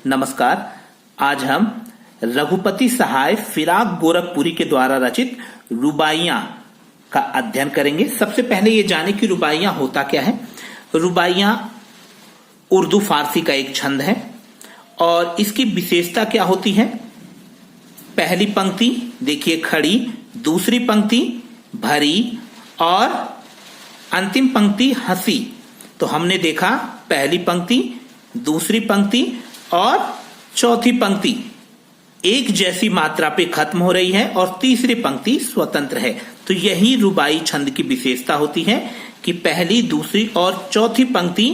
नमस्कार। आज हम रघुपति सहाय फिराक गोरखपुरी के द्वारा रचित रुबाइयां का अध्ययन करेंगे। सबसे पहले ये जाने कि रुबाइयां होता क्या है। रुबाइयां उर्दू फारसी का एक छंद है और इसकी विशेषता क्या होती है। पहली पंक्ति देखिए खड़ी, दूसरी पंक्ति भरी और अंतिम पंक्ति हंसी। तो हमने देखा पहली पंक्ति, दूसरी पंक्ति और चौथी पंक्ति एक जैसी मात्रा पे खत्म हो रही है और तीसरी पंक्ति स्वतंत्र है। तो यही रुबाई छंद की विशेषता होती है कि पहली, दूसरी और चौथी पंक्ति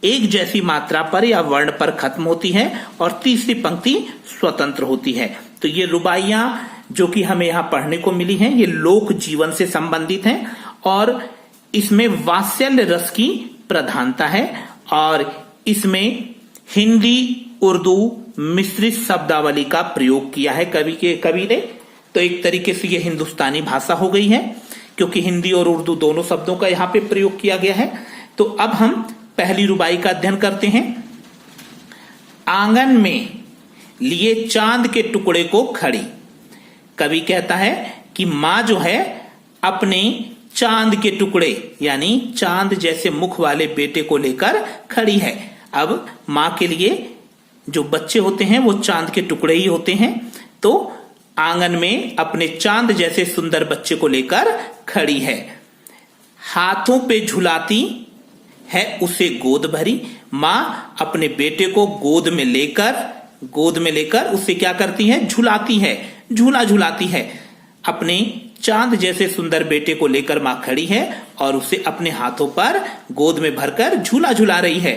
एक जैसी मात्रा पर या वर्ण पर खत्म होती है और तीसरी पंक्ति स्वतंत्र होती है। तो ये रुबाइयां जो कि हमें यहाँ पढ़ने को मिली हैं, ये लोक जीवन से संबंधित हैं और इसमें वात्सल्य रस की प्रधानता है और इसमें हिंदी उर्दू मिश्रित शब्दावली का प्रयोग किया है कवि ने। तो एक तरीके से ये हिंदुस्तानी भाषा हो गई है क्योंकि हिंदी और उर्दू दोनों शब्दों का यहाँ पे प्रयोग किया गया है। तो अब हम पहली रुबाई का अध्ययन करते हैं। आंगन में लिए चांद के टुकड़े को खड़ी। कवि कहता है कि माँ जो है अपने चांद के टुकड़े यानी चांद जैसे मुख वाले बेटे को लेकर खड़ी है। अब माँ के लिए जो बच्चे होते हैं वो चांद के टुकड़े ही होते हैं। तो आंगन में अपने चांद जैसे सुंदर बच्चे को लेकर खड़ी है। हाथों पे झुलाती है उसे गोद भरी। माँ अपने बेटे को गोद में लेकर उसे क्या करती है, झुलाती है, झूला झुलाती है। अपने चांद जैसे सुंदर बेटे को लेकर माँ खड़ी है और उसे अपने हाथों पर गोद में भरकर झूला झुला रही है।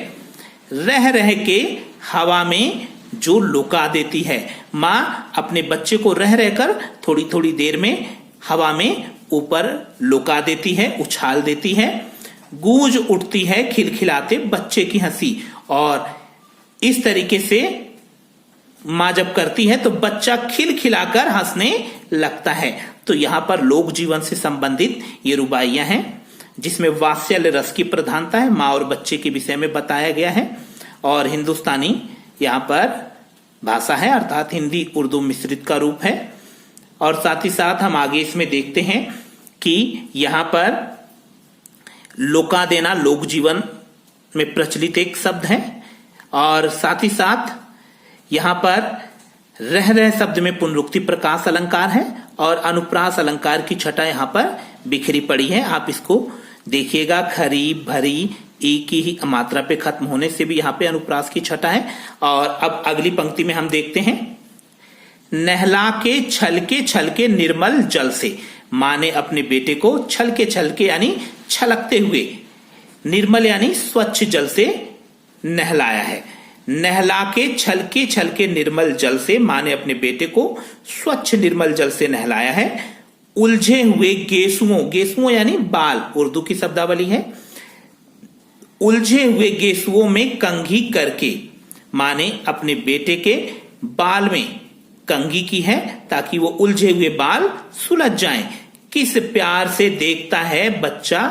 रह रह के हवा में जो लुका देती है। माँ अपने बच्चे को रह रहकर थोड़ी थोड़ी देर में हवा में ऊपर लुका देती है, उछाल देती है। गूंज उठती है खिलखिलाते बच्चे की हंसी। और इस तरीके से माँ जब करती है तो बच्चा खिलखिलाकर हंसने लगता है। तो यहाँ पर लोक जीवन से संबंधित ये रुबाइयां हैं जिसमें वात्सल्य रस की प्रधानता है, माँ और बच्चे के विषय में बताया गया है और हिंदुस्तानी यहाँ पर भाषा है अर्थात हिंदी उर्दू मिश्रित का रूप है। और साथ ही साथ हम आगे इसमें देखते हैं कि यहाँ पर लुका देना लोक जीवन में प्रचलित एक शब्द है और साथ ही साथ यहाँ पर रह रह शब्द में पुनरुक्ति प्रकाश अलंकार है और अनुप्रास अलंकार की छटा यहाँ पर बिखरी पड़ी है। आप इसको देखिएगा, खरी भरी एक ही मात्रा पे खत्म होने से भी यहाँ पे अनुप्रास की छटा है। और अब अगली पंक्ति में हम देखते हैं, नहला के छलके निर्मल जल से। माँ ने अपने बेटे को छलके यानी छलकते हुए, निर्मल यानी स्वच्छ जल से नहलाया है। नहला के छलके निर्मल जल से माँ ने अपने बेटे को स्वच्छ निर्मल जल से नहलाया है। उलझे हुए गेसुओं यानी बाल, उर्दू की शब्दावली है। उलझे हुए गेसुओं में कंघी करके माँ ने अपने बेटे के बाल में कंघी की है ताकि वो उलझे हुए बाल सुलझ जाएं। किस प्यार से देखता है बच्चा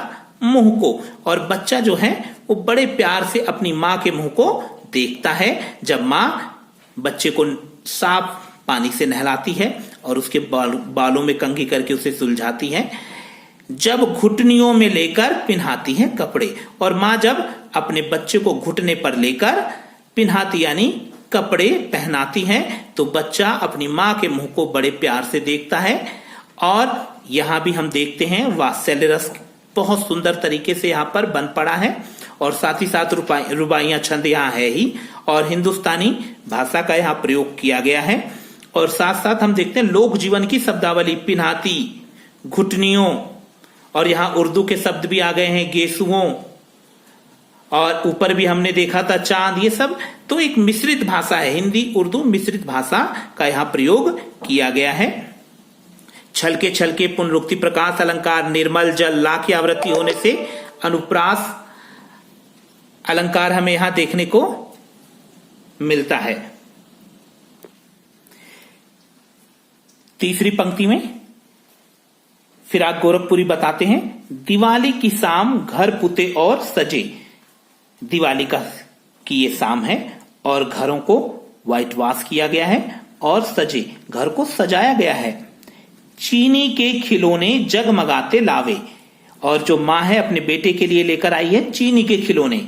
मुंह को। और बच्चा जो है वो बड़े प्यार से अपनी माँ के मुंह को देखता है जब माँ बच्चे को साफ पानी से नहलाती है और उसके बालों में कंघी करके उसे सुलझाती है। जब घुटनियों में लेकर पिन्हाती है कपड़े। और माँ जब अपने बच्चे को घुटने पर लेकर पिन्हाती यानी कपड़े पहनाती है तो बच्चा अपनी माँ के मुंह को बड़े प्यार से देखता है। और यहाँ भी हम देखते हैं वात्सल्य रस बहुत सुंदर तरीके से यहाँ पर बन पड़ा है और साथ ही साथ रुबाइयां छंद यहाँ है ही और हिंदुस्तानी भाषा का यहाँ प्रयोग किया गया है। और साथ साथ हम देखते हैं लोक जीवन की शब्दावली, पिन्हाती, घुटनियों और यहाँ उर्दू के शब्द भी आ गए हैं, गेसुओं और ऊपर भी हमने देखा था चांद। ये सब तो एक मिश्रित भाषा है, हिंदी उर्दू मिश्रित भाषा का यहाँ प्रयोग किया गया है। छलके पुनरुक्ति प्रकाश अलंकार, निर्मल जल, ला की आवृत्ति होने से अनुप्रास अलंकार हमें यहां देखने को मिलता है। तीसरी पंक्ति में फिराक गोरखपुरी बताते हैं, दिवाली की शाम घर पुते और सजे। दिवाली की ये शाम है और घरों को व्हाइट वॉश किया गया है और सजे, घर को सजाया गया है। चीनी के खिलौने जगमगाते लावे, और जो माँ है अपने बेटे के लिए लेकर आई है चीनी के खिलौने।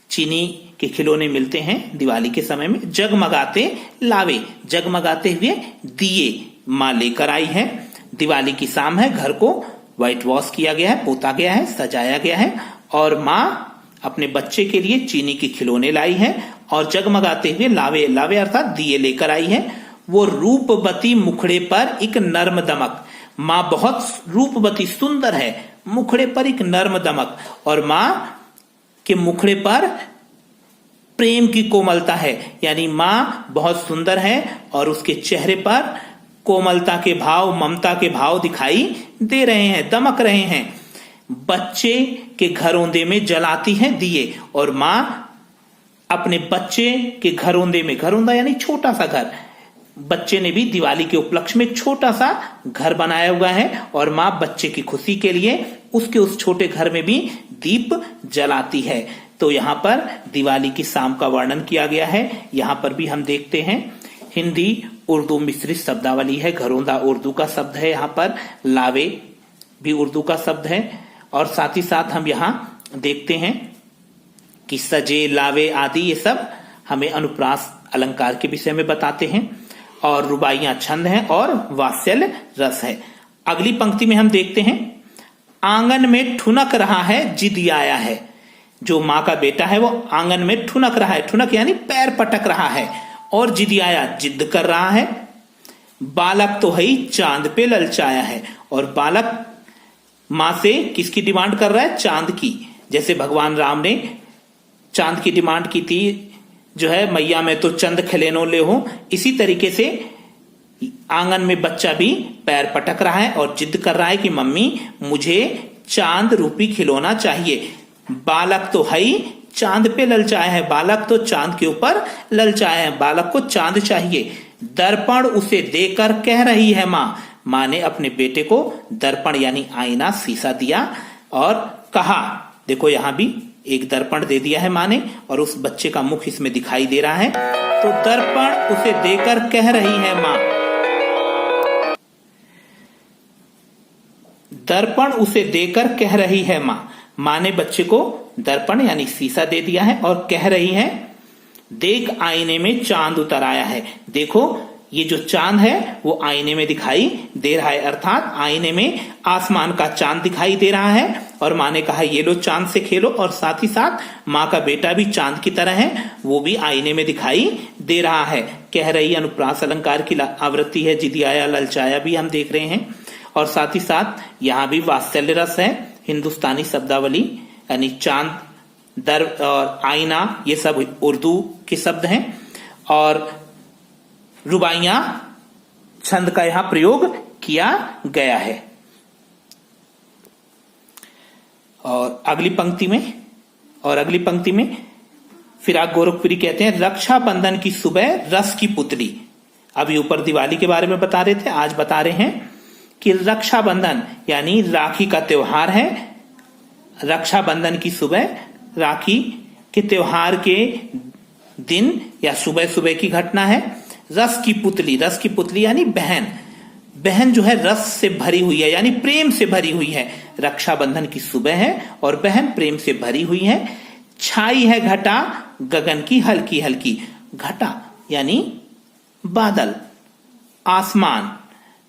चीनी के खिलौने मिलते हैं दिवाली के समय में। जगमगाते लावे, जगमगाते हुए दिए माँ लेकर आई है। दिवाली की शाम है, घर को व्हाइट वॉश किया गया है, पोता गया है, सजाया गया है और माँ अपने बच्चे के लिए चीनी के खिलौने लाई है और जगमगाते हुए लावे, लावे अर्थात दिए लेकर आई है। वो रूपवती मुखड़े पर एक नर्म दमक, माँ बहुत रूपवती सुंदर है, मुखड़े पर एक नर्म दमक, और माँ के मुखड़े पर प्रेम की कोमलता है, यानी माँ बहुत सुंदर है और उसके चेहरे पर कोमलता के भाव, ममता के भाव दिखाई दे रहे हैं, दमक रहे हैं। बच्चे के घरौंदे में जलाती है दिए, और माँ अपने बच्चे के घरौंदे में, घरौंदा यानी छोटा सा घर, बच्चे ने भी दिवाली के उपलक्ष्य में छोटा सा घर बनाया हुआ है और माँ बच्चे की खुशी के लिए उसके उस छोटे घर में भी दीप जलाती है। तो यहाँ पर दिवाली की शाम का वर्णन किया गया है। यहाँ पर भी हम देखते हैं हिंदी उर्दू मिश्रित शब्दावली है। घरौंदा उर्दू का शब्द है, यहाँ पर लावे भी उर्दू का शब्द है, और साथ ही साथ हम यहाँ देखते हैं कि सजे, लावे आदि ये सब हमें अनुप्रास अलंकार के विषय में बताते हैं, और रुबाइयां छंद हैं और वात्सल्य रस है। अगली पंक्ति में हम देखते हैं, आंगन में ठुनक रहा है जिदियाया है। जो माँ का बेटा है वो आंगन में ठुनक रहा है, ठुनक यानी पैर पटक रहा है, और जिदियाया जिद कर रहा है। बालक तो है ही चांद पे ललचाया है, और बालक माँ से किसकी डिमांड कर रहा है? चांद की। जैसे भगवान राम ने चांद की डिमांड की थी, जो है मैया में तो चंद खिलेनो ले हो, इसी तरीके से आंगन में बच्चा भी पैर पटक रहा है और जिद कर रहा है कि मम्मी मुझे चांद रूपी खिलौना चाहिए। बालक तो है ही चांद पे ललचाया है, बालक तो चांद के ऊपर ललचाया है, बालक को चांद चाहिए। दर्पण उसे देकर कह रही है माँ, माँ ने अपने बेटे को दर्पण यानी आईना, शीशा दिया और कहा, देखो यहां भी एक दर्पण दे दिया है माँ ने और उस बच्चे का मुख इसमें दिखाई दे रहा है। तो दर्पण उसे देकर कह रही है माँ, दर्पण उसे देकर कह रही है माँ। माँ ने बच्चे को दर्पण यानी शीशा दे दिया है और कह रही है, देख आईने में चांद उतर आया है। देखो ये जो चांद है वो आईने में दिखाई दे रहा है, अर्थात आईने में आसमान का चांद दिखाई दे रहा है। और माँ ने कहा ये लो चांद से खेलो, और साथ ही साथ माँ का बेटा भी चांद की तरह है, वो भी आईने में दिखाई दे रहा है। कह रही अनुप्रास अलंकार की आवृत्ति है, जिदियाया ललचाया भी हम देख रहे हैं। और साथ ही साथ यहाँ भी वात्सल्य रस है, हिंदुस्तानी शब्दावली यानी चांद, दर और आईना ये सब उर्दू के शब्द हैं। और रुबाइयां छंद का यहां प्रयोग किया गया है। और अगली पंक्ति में फिराक गोरखपुरी कहते हैं, रक्षाबंधन की सुबह रस की पुतली। अभी ऊपर दिवाली के बारे में बता रहे थे, आज बता रहे हैं कि रक्षाबंधन यानी राखी का त्योहार है। रक्षाबंधन की सुबह, राखी के त्योहार के दिन या सुबह सुबह की घटना है। रस की पुतली यानी बहन, बहन जो है रस से भरी हुई है यानी प्रेम से भरी हुई है। रक्षाबंधन की सुबह है और बहन प्रेम से भरी हुई है। छाई है घटा गगन की हल्की हल्की, घटा यानी बादल, आसमान।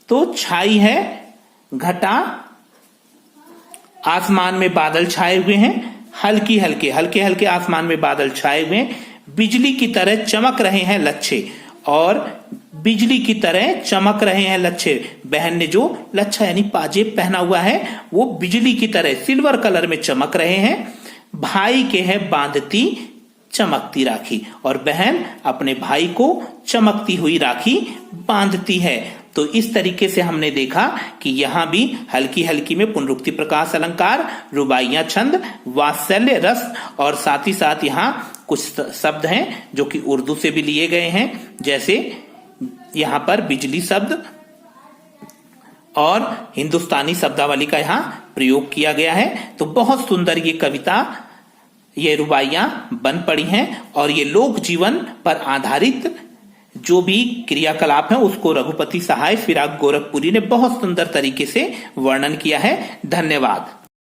तो छाई है घटा, आसमान में बादल छाए हुए हैं, हल्के हल्के आसमान में बादल छाए हुए हैं। बिजली की तरह चमक रहे हैं लच्छे, और बिजली की तरह चमक रहे हैं लच्छे। बहन ने जो लच्छा यानी पाजेब पहना हुआ है वो बिजली की तरह सिल्वर कलर में चमक रहे हैं। भाई के है बांधती चमकती राखी, और बहन अपने भाई को चमकती हुई राखी बांधती है। तो इस तरीके से हमने देखा कि यहां भी हल्की हल्की में पुनरुक्ति प्रकाश अलंकार, रुबाइयां छंद, वात्सल्य रस, और साथ ही साथ यहाँ कुछ शब्द हैं जो कि उर्दू से भी लिए गए हैं, जैसे यहां पर बिजली शब्द और हिंदुस्तानी शब्दावली का यहाँ प्रयोग किया गया है। तो बहुत सुंदर ये कविता ये रुबाइयां बन पड़ी हैं और ये लोक जीवन पर आधारित जो भी क्रियाकलाप है उसको रघुपति सहाय फिराक गोरखपुरी ने बहुत सुंदर तरीके से वर्णन किया है। धन्यवाद।